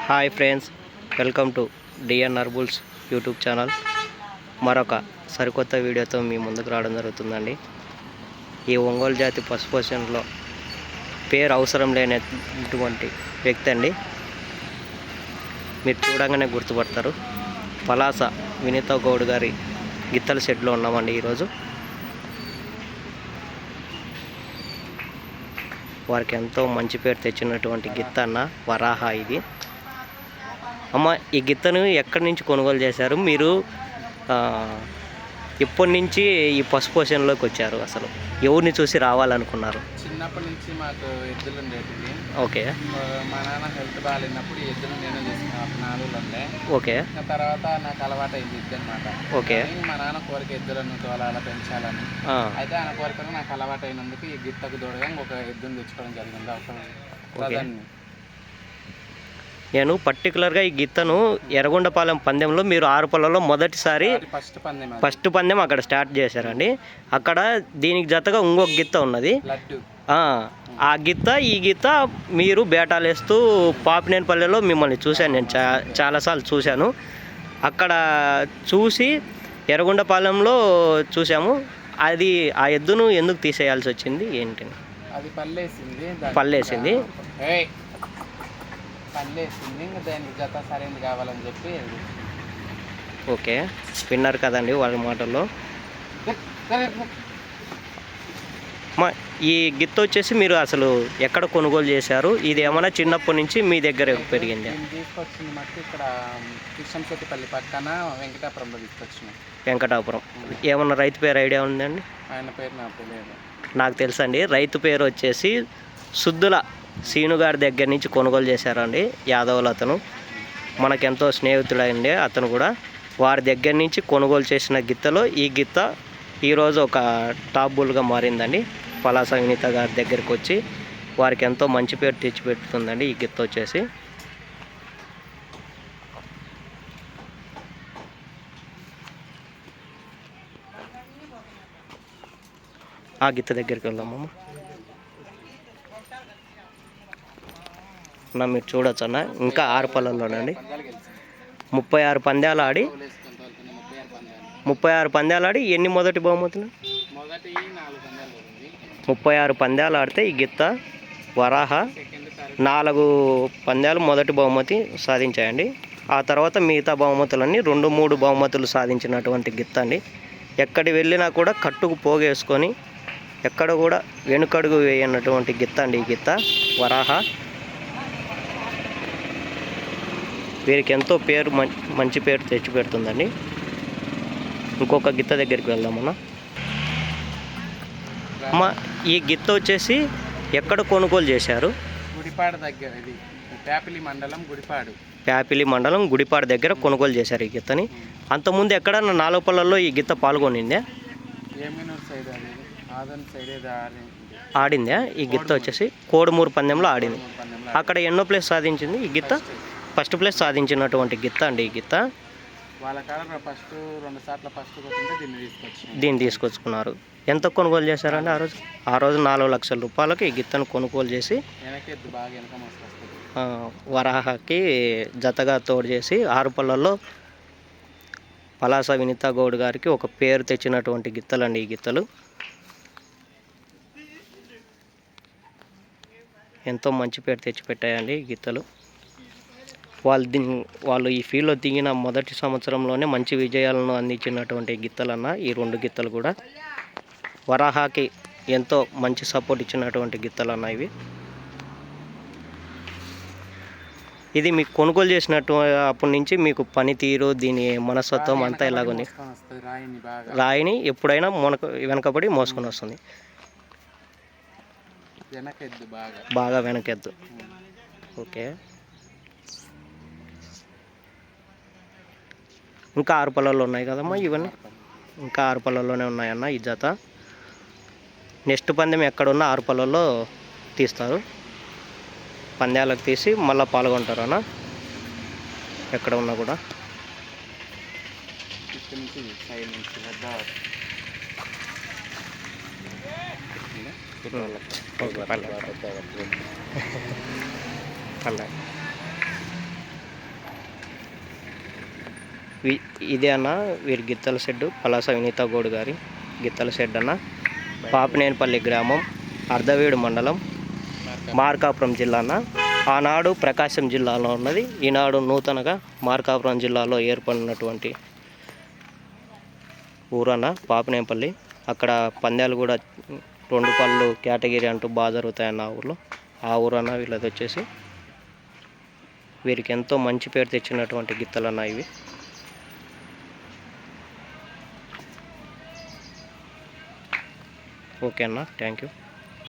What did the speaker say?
Hi friends, welcome to DNR bulls YouTube channel. మరొక సరికొత్త వీడియోతో మీ ముందుకు రావడం జరుగుతుందండి. ఈ ఒంగోలు జాతి పశుపోషణలో పేరు అవసరం లేనటువంటి వ్యక్తి అండి. మీరు చూడంగానే గుర్తుపడతారు. పలాస వినీత గౌడ్ గారి గిత్తల షెడ్లో ఉన్నామండి ఈరోజు. వారికి ఎంతో మంచి పేరు తెచ్చినటువంటి గిత్త అన్న వరాహ. ఇది అమ్మ, ఈ గిత్తను ఎక్కడి నుంచి కొనుగోలు చేశారు మీరు? ఎప్పటి నుంచి ఈ పశుపోషణలోకి వచ్చారు? అసలు ఎవరిని చూసి రావాలనుకున్నారు? చిన్నప్పటి నుంచి మాకు ఎద్దులు ఉండేటివి. ఓకే. మా నాన్న హెల్త్ బాగాలేనప్పుడు ఎద్దులు నేను చేసుకున్నాను. 4 ఉండే. ఓకే. తర్వాత నాకు అలవాటు అయింది ఎద్దు అనమాట. ఓకే. మా నాన్న కోరిక ఎద్దులను తోలాల పెంచాలని. అయితే ఆయన కోరికను నాకు అలవాటు అయినందుకు ఈ గిత్తకు తోడుగా ఒక ఎద్దును తెచ్చుకోవడం జరిగింది. ఒక నేను పర్టికులర్గా ఈ గిత్తను ఎర్రగొండపాలెం పందెంలో మీరు 6 పళ్ళలో మొదటిసారి ఫస్ట్ పందెం అక్కడ స్టార్ట్ చేశారండి. అక్కడ దీనికి జతగా ఇంకొక గిత్త ఉన్నది. ఆ గిత్త ఈ గిత్త మీరు బేటాలు వేస్తూ పాపినేనిపల్లెలో మిమ్మల్ని చూశాను. నేను చాలాసార్లు చూశాను. అక్కడ చూసి ఎర్రగొండపాలెంలో చూసాము. అది ఆ ఎద్దును ఎందుకు తీసేయాల్సి వచ్చింది ఏంటి? అది పల్లేసింది. ఇంకా దానికి జత సరైనది కావాలని చెప్పి. ఓకే, విన్నారు కదండి వాళ్ళ మాటల్లో. ఈ గిత్త వచ్చేసి మీరు అసలు ఎక్కడ కొనుగోలు చేశారు? ఇది ఏమైనా చిన్నప్పటి నుంచి మీ దగ్గర పెరిగింది? తీసుకొచ్చింది మట్టి ఇక్కడ కృష్ణంశెట్టిపల్లి పక్కన వెంకటాపురంలో తీసుకొచ్చినాం. వెంకటాపురం. ఏమన్నా రైతు పేరు ఐడియా ఉందండి? ఆయన పేరు నాకు తెలియదు. నాకు తెలుసండి. రైతు పేరు వచ్చేసి సుద్దుల సీను గారి దగ్గర నుంచి కొనుగోలు చేశారండి. యాదవులు అతను మనకెంతో స్నేహితుడైంది. అతను కూడా వారి దగ్గర నుంచి కొనుగోలు చేసిన గిత్తలో ఈ గిత్త ఈరోజు ఒక టాప్ బుల్గా మారిందండి. పలాస వినీత గారి దగ్గరికి వచ్చి వారికి ఎంతో మంచి పేరు తెచ్చిపెడుతుందండి ఈ గిత్త వచ్చేసి. ఆ గిత్త దగ్గరికి వెళ్దామమ్మ. మీరు చూడొచ్చు అన్న, ఇంకా 6 పళ్ళల్లోనండి. 36 పందాలు ఆడి 36 పందాలు ఆడి ఎన్ని మొదటి బహుమతులు? 36 పందాలు ఆడితే ఈ గిత్త వరాహ 4 పందాలు మొదటి బహుమతి సాధించాయండి. ఆ తర్వాత మిగతా బహుమతులన్నీ 2-3 బహుమతులు సాధించినటువంటి గిత్త అండి. ఎక్కడి వెళ్ళినా కూడా కట్టుకు పోగేసుకొని ఎక్కడ కూడా వెనుకడుగు వేయనటువంటి గిత్త అండి ఈ గిత్త వరాహ. వీరికి ఎంతో పేరు మంచి పేరు తెచ్చిపెడుతుందండి. ఇంకొక గిత్త దగ్గరికి వెళ్దామన్నా. అమ్మ, ఈ గిత్త వచ్చేసి ఎక్కడ కొనుగోలు చేశారు? గుడిపాడు దగ్గర. ఇది ప్యాపిలి మండలం గుడిపాడు దగ్గర కొనుగోలు చేశారు ఈ గిత్తని. అంతకుముందు ఎక్కడ 4 పళ్ళల్లో ఈ గిత్త పాల్గొనిందే? ఆడిందా? ఈ గిత్త వచ్చేసి కోడుమూరు పందెంలో ఆడింది. అక్కడ ఎన్నో ప్లేస్ సాధించింది ఈ గిత్త? ఫస్ట్ ప్లేస్ సాధించినటువంటి గిత్త అండి ఈ గిత్త. దీన్ని తీసుకొచ్చుకున్నారు. ఎంత కొనుగోలు చేశారండి ఆ రోజు 4 లక్షల రూపాయలకి ఈ గిత్తను కొనుగోలు చేసి వరాహకి జతగా తోడు చేసి 6 పళ్ళల్లో పలాస వినీత గౌడ్ గారికి ఒక పేరు తెచ్చినటువంటి గిత్తలండి ఈ గిత్తలు. ఎంతో మంచి పేరు తెచ్చిపెట్టాయండి ఈ గిత్తలు. వాళ్ళు ఈ ఫీల్డ్లో దిగిన మొదటి సంవత్సరంలోనే మంచి విజయాలను అందించినటువంటి గిత్తలన్న ఈ 2 గిత్తలు కూడా. వరాహాకి ఎంతో మంచి సపోర్ట్ ఇచ్చినటువంటి గిత్తలన్న ఇవి. ఇది మీకు కొనుగోలు చేసినట్టు అప్పటి నుంచి మీకు పనితీరు, దీని మనస్తత్వం అంతా ఇలాగుంది. రాయిని ఎప్పుడైనా వెనకబడి మోసుకొని వస్తుంది. బాగా వెనకెద్దు. ఓకే. ఇంకా 6 పళ్ళల్లో ఉన్నాయి కదమ్మా ఇవన్నీ? ఇంకా 6 పళ్ళల్లోనే ఉన్నాయన్న ఈ జత. నెక్స్ట్ పందెం ఎక్కడున్నా 6 పళ్ళల్లో తీస్తారు. పందాలకు తీసి మళ్ళీ పాల్గొంటారు అన్న ఎక్కడ ఉన్నా కూడా. ఇదే అన్న వీరి గిత్తల షెడ్డు పలాస వినీత గౌడ్ గారి గిత్తల షెడ్ అన్న, పాపినేనిపల్లి గ్రామం, అర్ధవీడు మండలం, మార్కాపురం జిల్లా అన్న. ఆనాడు ప్రకాశం జిల్లాలో ఉన్నది, ఈనాడు నూతనగా మార్కాపురం జిల్లాలో ఏర్పడినటువంటి ఊరన్న పాపినేనిపల్లి. అక్కడ పందాలు కూడా 2 పళ్ళు కేటగిరీ అంటూ బాగా జరుగుతాయన్న ఆ ఊర్లో. ఆ ఊరన్న వీళ్ళది వచ్చేసి. వీరికి ఎంతో మంచి పేరు తెచ్చినటువంటి గిత్తలన్న ఇవి. ఓకే అన్న, థ్యాంక్ యూ.